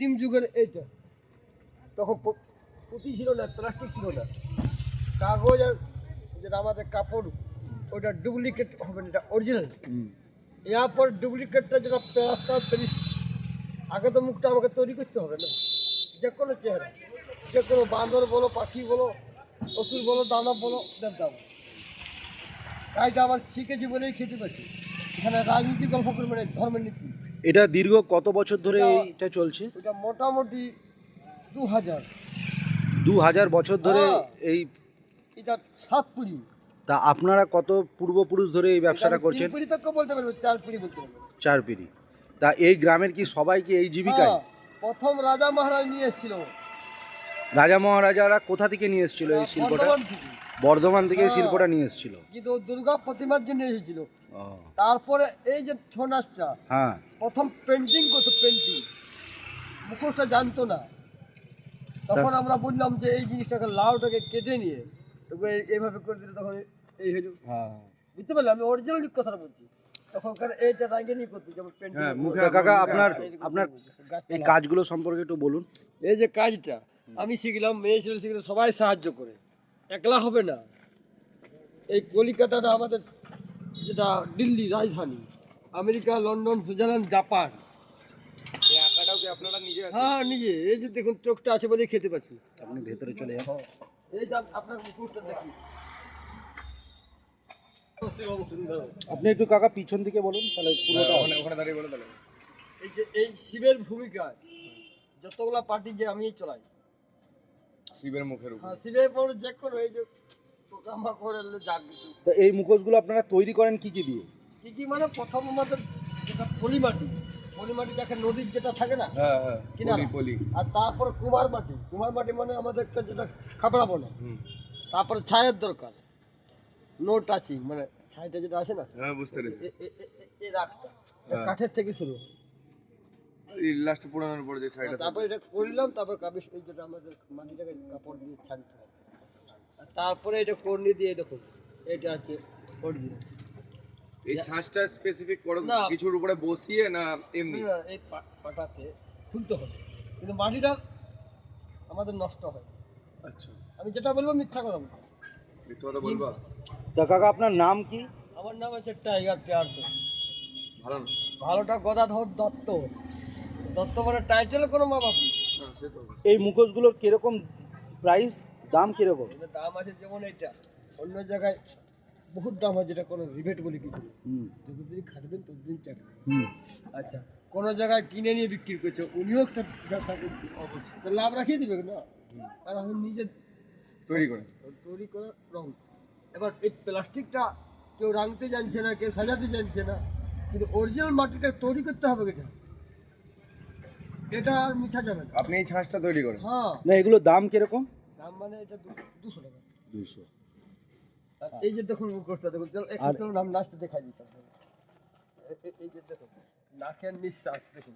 কৃত্রিম যুগের এইটা, তখন পুঁতি ছিল না, প্লাস্টিক ছিল না, কাগজ আর যেটা আমাদের কাপড়, ওটা ডুপ্লিকেট হবে না, এটা অরিজিনাল। এরপর ডুপ্লিকেটটা যেটা প্লাস্টার প্যারিস, আগে তো মুখটা আমাকে তৈরি করতে হবে না, যে কোনো চেহারা, যে কোনো বাঁদর বলো, পাখি বলো, অসুর বলো, দানব বলো, দেবতা বলো, তাইটা আবার শিখেছি বলেই খেতে পারছি। এখানে রাজনীতি গল্প করবে না, ধর্মের নীতি। এটা দীর্ঘ কত বছর ধরে এটা চলছে? এটা মোটামুটি 2000 বছর ধরে এই এটা 7 পিঁড়ি। তা আপনারা কত পূর্বপুরুষ ধরে এই ব্যবসাটা করছেন? 3 পিঁড়ি তক বলতে পারবে, 4 পিঁড়ি বলতে পারবে। 4 পিঁড়ি। তা এই গ্রামের কি সবাই কি এই জীবিকায়? প্রথম রাজা মহারাজ নিয়ে এসেছিল। রাজা মহারাজারা কোথা থেকে নিয়ে এসেছিল এই শিল্পটা? বর্ধমান থেকে এই শিল্পটা নিয়ে এসেছিল। কিন্তু দুর্গা প্রতিমার জন্য এসেছিল। তারপরে এই যে ছৌ নাচটা, হ্যাঁ, প্রথম পেন্টিং করতো, পেন্টিং মুখোশটা জানতো না, তখন আমরা বললাম যে এই জিনিসটাকে লাউটাকে কেটে নিয়ে এইভাবে করে দিলে তখন এই হইল। বুঝতে পারলাম, আমি অরিজিনালি কথাটা বলছি। তখনকার এইটা রাগে নিয়ে করতো, যেমন পেন্টিং। কাকা আপনার এই কাজগুলো সম্পর্কে একটু বলুন। এই যে কাজটা আমি শিখলাম, মেয়ে ছেলে শিখলে সবাই সাহায্য করে, একলা হবে না। এই কলিকাতাটা আমাদের, যেটা দিল্লি রাজধানী, আমেরিকা, লন্ডন, সুইজারল্যান্ড, জাপান। এই আঁকাটাও কি আপনারা নিজে? হ্যাঁ, নিজে। এই যে দেখুন, চোখটা আছে বলেই খেতে পাচ্ছি। আপনি ভেতরে চলে যান। এই যে আপনার মুখটা দেখি, আপনি একটু কাকা পিছন দিকে বলুন, তাহলে পুরোটা ওখানে দাঁড়িয়ে বলে তাহলে। এই যে এই শিবের ভূমিকায় যতগুলা পার্টি যে আমি চালাই, শিবের মুখের উপর। হ্যাঁ, শিবের পরে চেক করো, এই যে পোকামাকড় এলে যাক কিছু। তো এই মুখোশগুলো আপনারা তৈরি করেন কি কি দিয়ে? কি কি মানে, প্রথম আমাদের যেটা পলিমাটি, পলিমাটি যাকে নদীর যেটা থাকে না, হ্যাঁ হ্যাঁ, কিনারা। পলি। আর তারপরে কুমার মাটি, কুমার মাটি মানে আমাদের একটা যেটা খাবড়া বলে। তারপরে ছায়ের দরকার, নো টাচিং, মানে ছাইটা যেটা আছে না, হ্যাঁ, বুঝতে পেরেছি। এই রাগটা কাঠের থেকে শুরু। এই লাস্ট পুরানোর পরে যে সাইডটা, তারপরে এটা করলাম, তারপর কাবিস, এই যেটা আমাদের মাটিটাকে কাপড় দিয়ে ছাড়তে হবে, আর তারপরে এটা কর্নি দিয়ে দেখুন, এটা আছে অরিজিনাল। এই ছাঁচটা স্পেসিফিক করে না। কিছুর উপরে বসিয়ে না এমনি? এই পাটাতে খুলতে হবে, কিন্তু মাটিটা আমাদের নষ্ট হয়। আচ্ছা, আমি যেটা বলবো মিথ্যা কথা বলবো। মিথ্যা কথা বলবা? তা কাকা আপনার নাম কি? আমার নাম আছে টাইগার পেয়ার। ভালো না? ভালোটা গদাধর দত্ত। দত্ত মানে টাইটেল কোনো মা বাবু। হ্যাঁ, সে তো। এই মুখোশগুলোর কিরকম প্রাইস, দাম কিরকম? দাম আছে যেমন এইটা, অন্য জায়গায় বহুত দাম হয়, যেটা কোনো রিবেট বলে কিছু নেই। যতদিন খাটবেন ততদিন চাকবেন। আচ্ছা, কোনো জায়গায় কিনে নিয়ে বিক্রি করছে, উনিও একটা ব্যবসা করছে, অবশ্যই তো লাভ রাখিয়ে দিবে না। আর আমি নিজে তৈরি করে রং। এবার এই প্লাস্টিকটা কেউ রাঙতে জানছে না, কেউ সাজাতে জানছে না, কিন্তু অরিজিনাল মাটিটা তৈরি করতে হবে। এটা আর মিছা যাবে না। আপনি এই ছাঁচটা তৈরি করেন? হ্যাঁ। না, এগুলোর দাম কিরকম? দাম মানে এটা 200 টাকা। 200। আর এই যে দেখুন মুখোশটা দেখুন, চল একটু নাম নাচতে দেখাই দিচ্ছি। এই যে দেখুন নাকের নিঃশ্বাস দেখুন,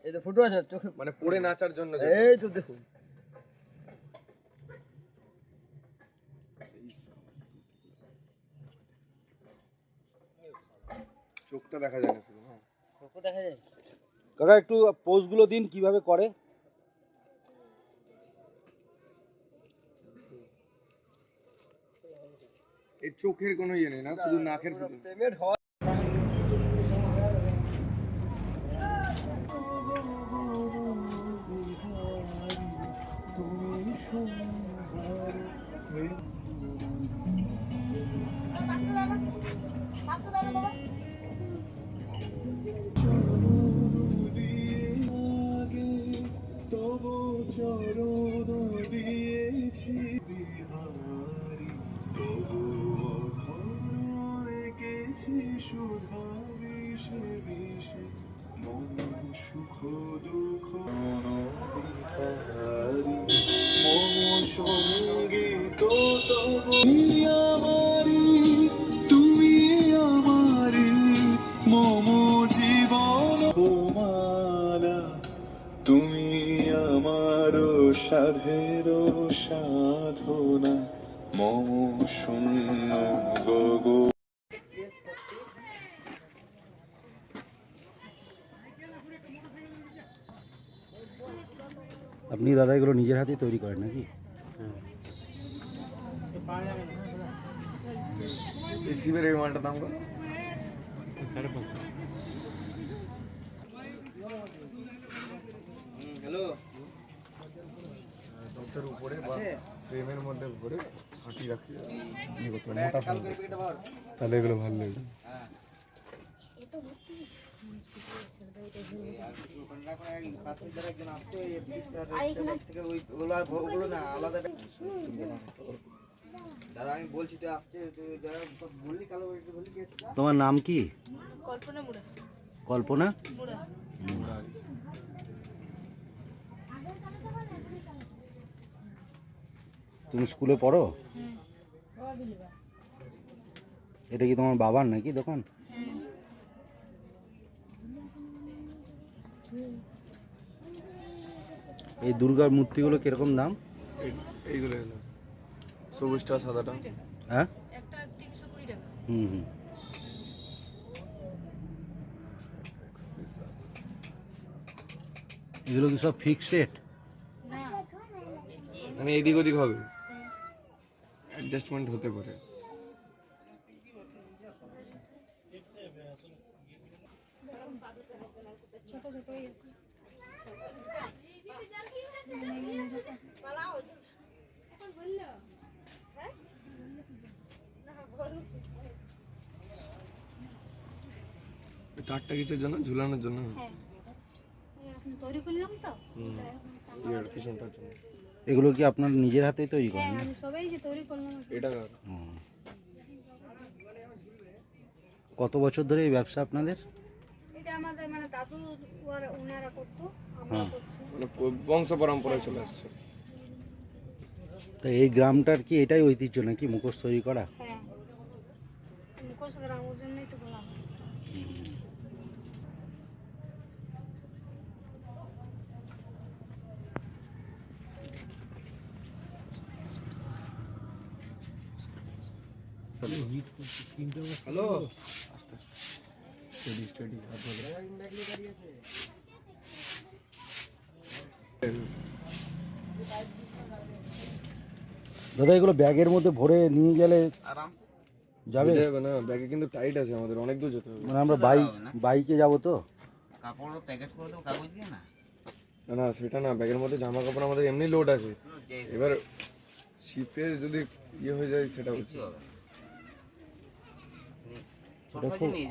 এই যে ফুটো আছে চোখে, মানে পড়ে নাচার জন্য। এই তো দেখুন, চোখটা দেখা যায় না শুধু। হ্যাঁ, চোখে দেখা যায়। কাকা একটু পোজগুলো দিন কিভাবে করে। এই চোখের কোনো ইয়ে নেই না, শুধু নাকের পেমেন্ট হয়। সুখ দুঃখ সঙ্গীত আমারি, তুমি আমারি মম জীবন মালা, তুমি আমার সাধের সাধনা মম শূন্য গগন। আপনি দাদা এগুলো নিজের হাতেই তৈরি করেন নাকি? এই শিবের এই মালটার দাম কত? দশের উপরে বা ফ্রেমের মধ্যে ভরে ছাঁটি রাখি ইয়ে করতে পারি, মোটা ফ্রেম। তাহলে এগুলো ভালো লাগবে। তোমার নাম কি? কল্পনা মুড়া কল্পনা? মুড়া তুমি স্কুলে পড়ো? এটা কি তোমার বাবার নাকি দোকান? এই দুর্গার মূর্তিগুলো কিরকম দাম? এইগুলো হলো সবুজটা সাদাটা হ্যাঁ, একটা 320 টাকা। হুম হুম। এগুলো কি সব ফিক্সড রেট? না মানে এদিক ওদিক হবে, অ্যাডজাস্টমেন্ট হতে পারে। ছোট ছোট হয়ে গেছে। এই তারটা কিসের জন্য? ঝুলানোর জন্য। হ্যাঁ এখন তৈরি করলাম তো। ইয়ার পিছনটার জন্য। এগুলো কি আপনার নিজের হাতেই তৈরি হ্যাঁ করেন? আমি সবাই যে তৈরি করলাম। এটা কার? কত বছর ধরে এই ব্যবসা আপনাদের? এটা আমাদের মানে দাদু ওনারা করতো, আমরা করছি। মানে বংশ পরম্পরায় চলে আসছে। তো এই গ্রামটার কি এটাই ঐতিহ্য নাকি মুখোশ তৈরি করা? হ্যাঁ মুখোশ গ্রাম, ওর জন্যই তো বললাম। স্টেডি স্টেডি হাত ধরে। দাদা এগুলো ব্যাগের মধ্যে ভরে নিয়ে গেলে যাবে? বুঝে যাবে না, ব্যাগে কিন্তু টাইট আছে, আমাদের অনেক দূর যেতে হবে। মানে আমরা বাইকে যাব তো? কাপড় প্যাকেট করে দেবো কাগজ দিয়ে না। না না সেটা না, ব্যাগের মধ্যে জামা কাপড় আমাদের এমনি লোড আছে, এবার শীতে যদি ইয়ে হয়ে যায় সেটা হচ্ছে। কিছু হবে না। ছোট সাইজে নিয়ে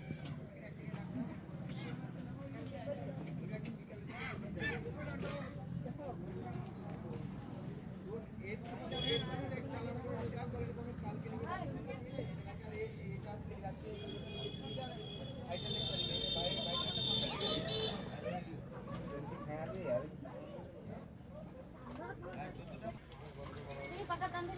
পাকা টানতে